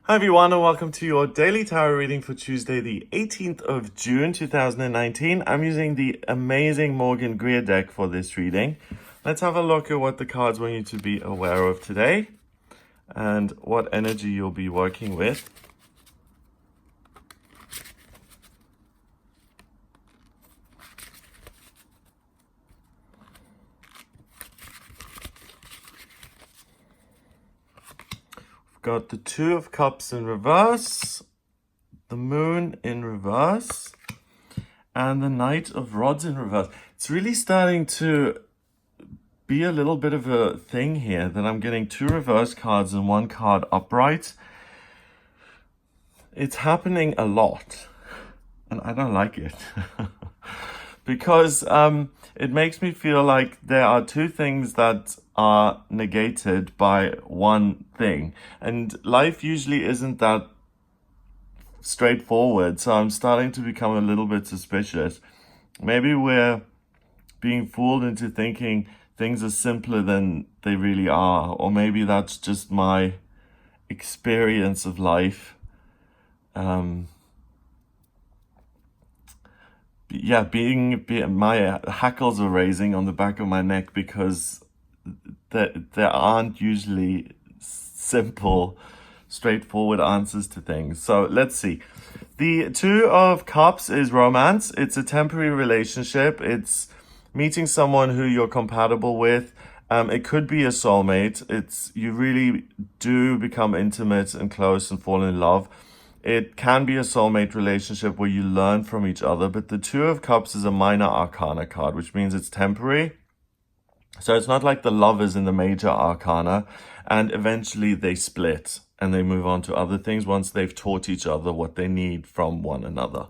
Hi everyone, and welcome to your daily tarot reading for Tuesday, the 18th of June 2019. I'm using the amazing Morgan Greer deck for this reading. Let's have a look at what the cards want you to be aware of today and what energy you'll be working with. Got the Two of Cups in reverse, the Moon in reverse, and the Knight of Rods in reverse. It's really starting to be a little bit of a thing here that I'm getting two reverse cards and one card upright. It's happening a lot, and I don't like it. Because it makes me feel like there are two things that are negated by one thing. And life usually isn't that straightforward. So I'm starting to become a little bit suspicious. Maybe we're being fooled into thinking things are simpler than they really are. Or maybe that's just my experience of life. My hackles are raising on the back of my neck because there aren't usually simple, straightforward answers to things. So let's see. The Two of Cups is romance. It's a temporary relationship. It's meeting someone who you're compatible with. It could be a soulmate. You really do become intimate and close and fall in love. It can be a soulmate relationship where you learn from each other, but the Two of Cups is a minor arcana card, which means it's temporary. So it's not like the lovers in the major arcana, and eventually they split and they move on to other things once they've taught each other what they need from one another.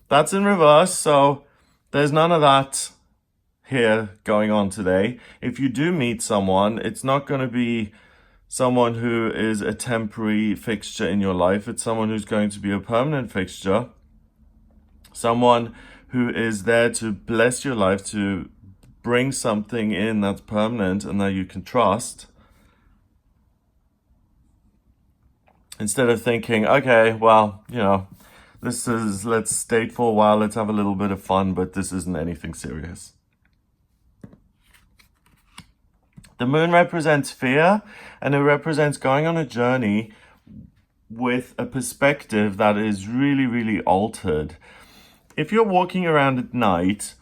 That's in reverse, so there's none of that here going on today. If you do meet someone, it's not going to be someone who is a temporary fixture in your life. It's someone who's going to be a permanent fixture. Someone who is there to bless your life, to bring something in that's permanent and that you can trust. Instead of thinking, okay, well, let's date for a while, let's have a little bit of fun, but this isn't anything serious. The Moon represents fear, and it represents going on a journey with a perspective that is really, really altered. If you're walking around at night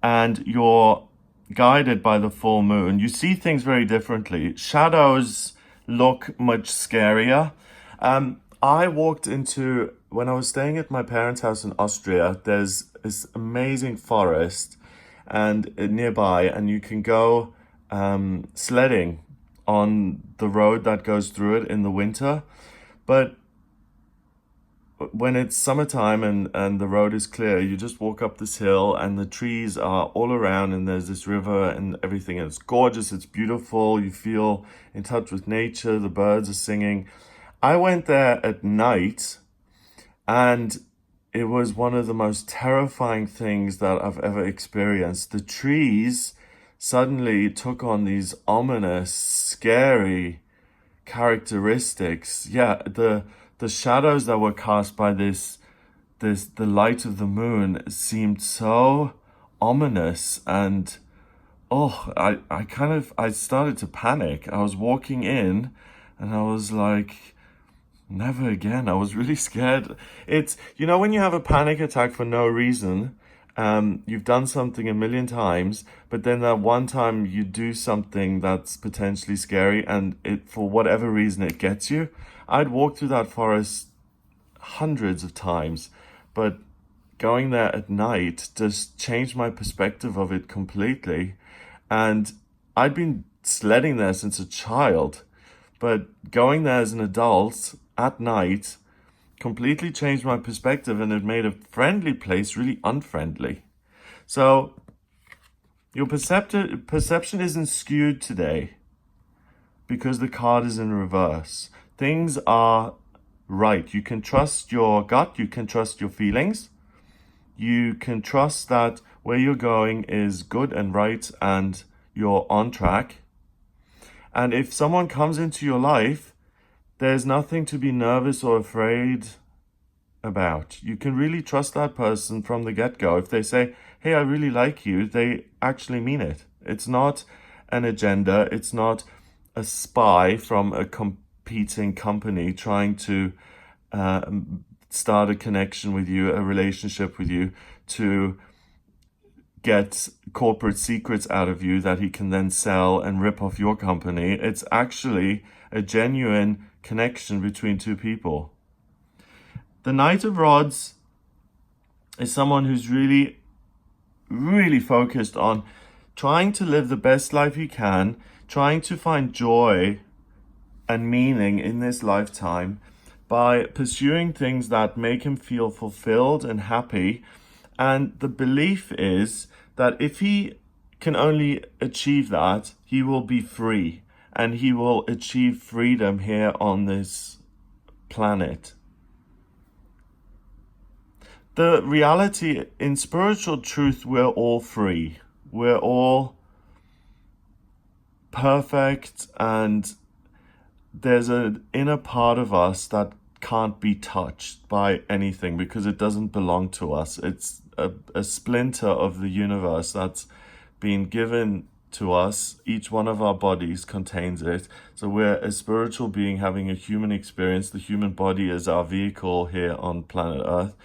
and you're guided by the full moon, you see things very differently. Shadows look much scarier. I walked into, when I was staying at my parents' house in Austria, there's this amazing forest and nearby, and you can go sledding on the road that goes through it in the winter. But when it's summertime and the road is clear, you just walk up this hill and the trees are all around and there's this river and everything. And it's gorgeous, it's beautiful, you feel in touch with nature, the birds are singing. I went there at night and it was one of the most terrifying things that I've ever experienced. The trees suddenly took on these ominous, scary characteristics. Yeah, the shadows that were cast by the light of the moon seemed so ominous, and I started to panic. I was walking in and I was like, never again. I was really scared. It's, when you have a panic attack for no reason, you've done something a million times, but then that one time you do something that's potentially scary and it, for whatever reason, it gets you. I'd walked through that forest hundreds of times, but going there at night just changed my perspective of it completely. And I'd been sledding there since a child, but going there as an adult at night completely changed my perspective, and it made a friendly place really unfriendly. So your perception isn't skewed today because the card is in reverse. Things are right. You can trust your gut, you can trust your feelings, you can trust that where you're going is good and right and you're on track. And if someone comes into your life there's nothing to be nervous or afraid about. You can really trust that person from the get-go. If they say, hey, I really like you, they actually mean it. It's not an agenda. It's not a spy from a competing company trying to start a connection with you, a relationship with you, to get corporate secrets out of you that he can then sell and rip off your company. It's actually a genuine connection between two people. The Knight of Rods is someone who's really, really focused on trying to live the best life you can, trying to find joy and meaning in this lifetime by pursuing things that make him feel fulfilled and happy. And the belief is that if he can only achieve that, he will be free and he will achieve freedom here on this planet. The reality in spiritual truth, we're all free. We're all perfect, and there's an inner part of us that can't be touched by anything because it doesn't belong to us. It's a splinter of the universe that's been given to us. Each one of our bodies contains it. So we're a spiritual being having a human experience. The human body is our vehicle here on planet Earth.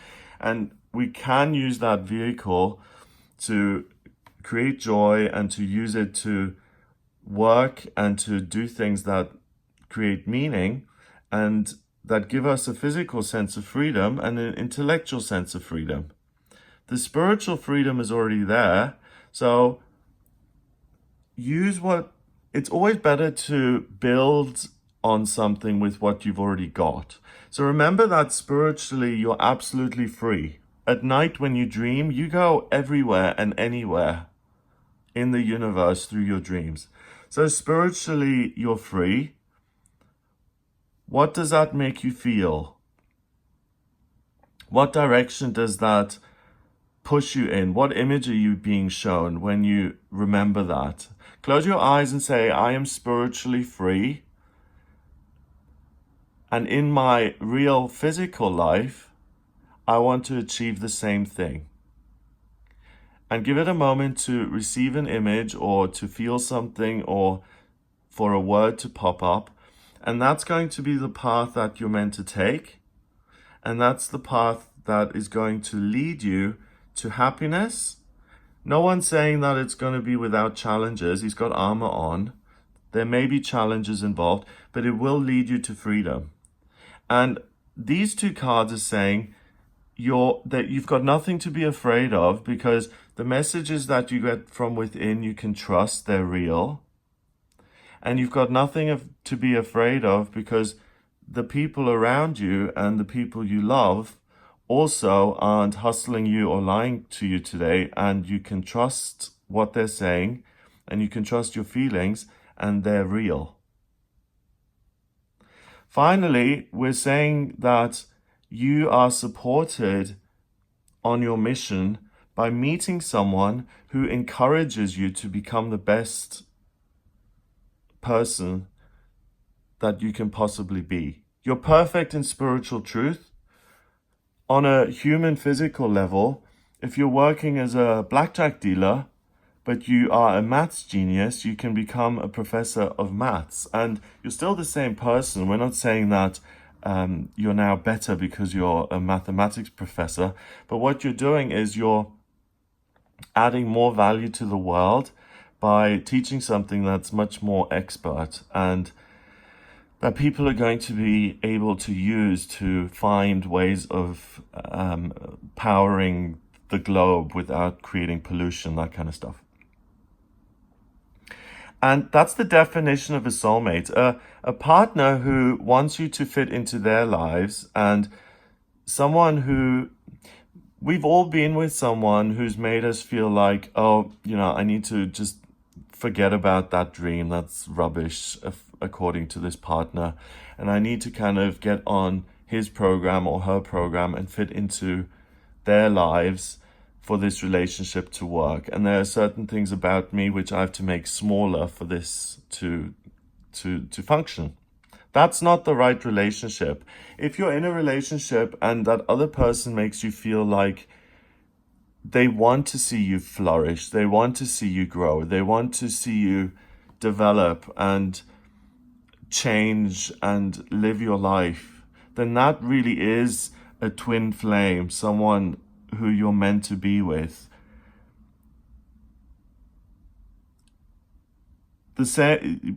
And we can use that vehicle to create joy and to use it to work and to do things that create meaning and that give us a physical sense of freedom and an intellectual sense of freedom. The spiritual freedom is already there. So it's always better to build on something with what you've already got. So remember that spiritually, you're absolutely free. At night when you dream, you go everywhere and anywhere in the universe through your dreams. So spiritually, you're free. What does that make you feel? What direction does that push you in? What image are you being shown when you remember that? Close your eyes and say, I am spiritually free. And in my real physical life, I want to achieve the same thing. And give it a moment to receive an image or to feel something or for a word to pop up. And that's going to be the path that you're meant to take. And that's the path that is going to lead you to happiness. No one's saying that it's going to be without challenges. He's got armor on. There may be challenges involved, but it will lead you to freedom. And these two cards are saying that you've got nothing to be afraid of because the messages that you get from within, you can trust, they're real. And you've got nothing to be afraid of because the people around you and the people you love also aren't hustling you or lying to you today, and you can trust what they're saying and you can trust your feelings and they're real. Finally, we're saying that you are supported on your mission by meeting someone who encourages you to become the best person that you can possibly be. You're perfect in spiritual truth. On a human physical level, if you're working as a blackjack dealer, but you are a maths genius, you can become a professor of maths. And you're still the same person. We're not saying that you're now better because you're a mathematics professor. But what you're doing is you're adding more value to the world by teaching something that's much more expert and that people are going to be able to use to find ways of powering the globe without creating pollution, that kind of stuff. And that's the definition of a soulmate, a partner who wants you to fit into their lives, and someone who, we've all been with someone who's made us feel like, oh, I need to just forget about that dream. That's rubbish, according to this partner. And I need to kind of get on his program or her program and fit into their lives for this relationship to work. And there are certain things about me which I have to make smaller for this to function. That's not the right relationship. If you're in a relationship and that other person makes you feel like they want to see you flourish, they want to see you grow, they want to see you develop and change and live your life, then that really is a twin flame, someone who you're meant to be with.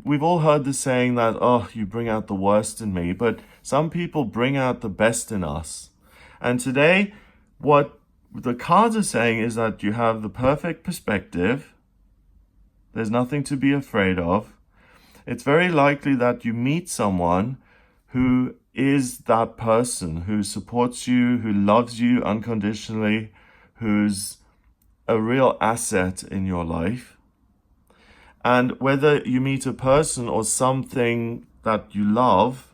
We've all heard the saying that, oh, you bring out the worst in me, but some people bring out the best in us. And today, what the cards are saying is that you have the perfect perspective. There's nothing to be afraid of. It's very likely that you meet someone who is that person, who supports you, who loves you unconditionally, who's a real asset in your life. And whether you meet a person or something that you love,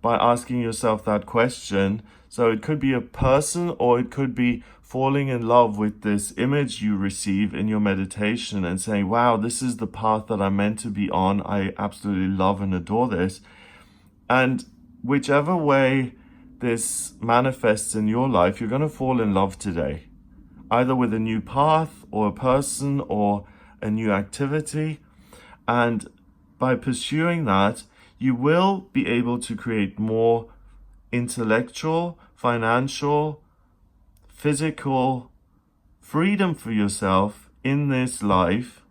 by asking yourself that question. So it could be a person, or it could be falling in love with this image you receive in your meditation and saying, wow, this is the path that I'm meant to be on. I absolutely love and adore this. And whichever way this manifests in your life, you're going to fall in love today, either with a new path or a person or a new activity. And by pursuing that, you will be able to create more intellectual, financial, physical freedom for yourself in this life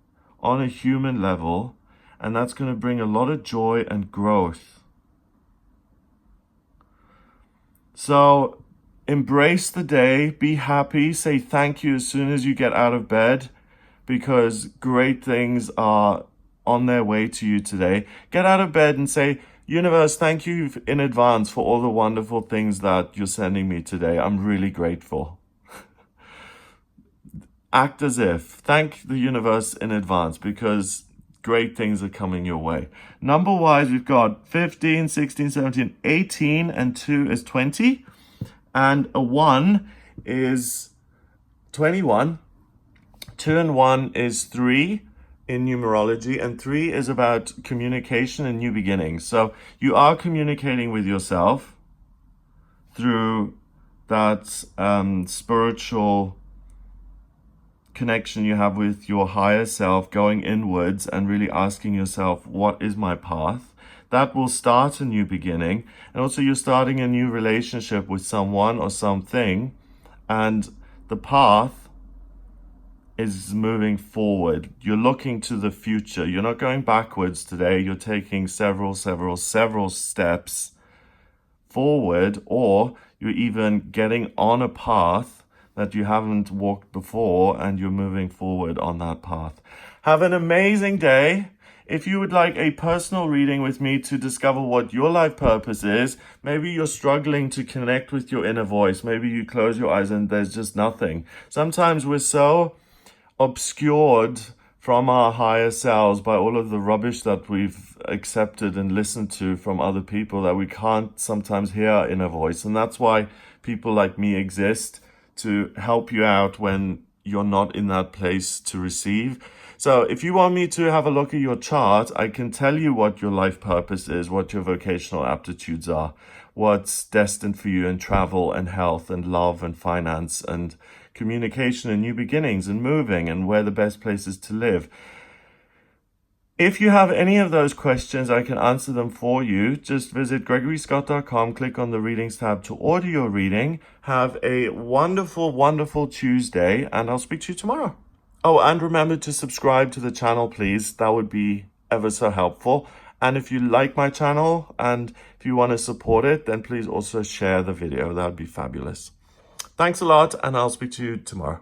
on a human level. And that's going to bring a lot of joy and growth. So embrace the day, be happy, say thank you as soon as you get out of bed, because great things are on their way to you today. Get out of bed and say, universe, thank you in advance for all the wonderful things that you're sending me today. I'm really grateful. Act as if. Thank the universe in advance, because great things are coming your way. Number-wise, we've got 15, 16, 17, 18, and 2 is 20. And a 1 is 21. 2 and 1 is 3 in numerology, and 3 is about communication and new beginnings. So you are communicating with yourself through that spiritual connection you have with your higher self, going inwards and really asking yourself, what is my path? That will start a new beginning. And also you're starting a new relationship with someone or something, and the path is moving forward. You're looking to the future. You're not going backwards today. You're taking several steps forward, or you're even getting on a path that you haven't walked before, and you're moving forward on that path. Have an amazing day. If you would like a personal reading with me to discover what your life purpose is, maybe you're struggling to connect with your inner voice. Maybe you close your eyes and there's just nothing. Sometimes we're so obscured from our higher selves by all of the rubbish that we've accepted and listened to from other people that we can't sometimes hear our inner voice. And that's why people like me exist, to help you out when you're not in that place to receive. So if you want me to have a look at your chart, I can tell you what your life purpose is, what your vocational aptitudes are, what's destined for you in travel and health and love and finance and communication and new beginnings and moving, and where the best place is to live. If you have any of those questions, I can answer them for you. Just visit gregoryscott.com, click on the readings tab to order your reading. Have a wonderful, wonderful Tuesday, and I'll speak to you tomorrow. Oh, and remember to subscribe to the channel, please. That would be ever so helpful. And if you like my channel and if you want to support it, then please also share the video. That would be fabulous. Thanks a lot, and I'll speak to you tomorrow.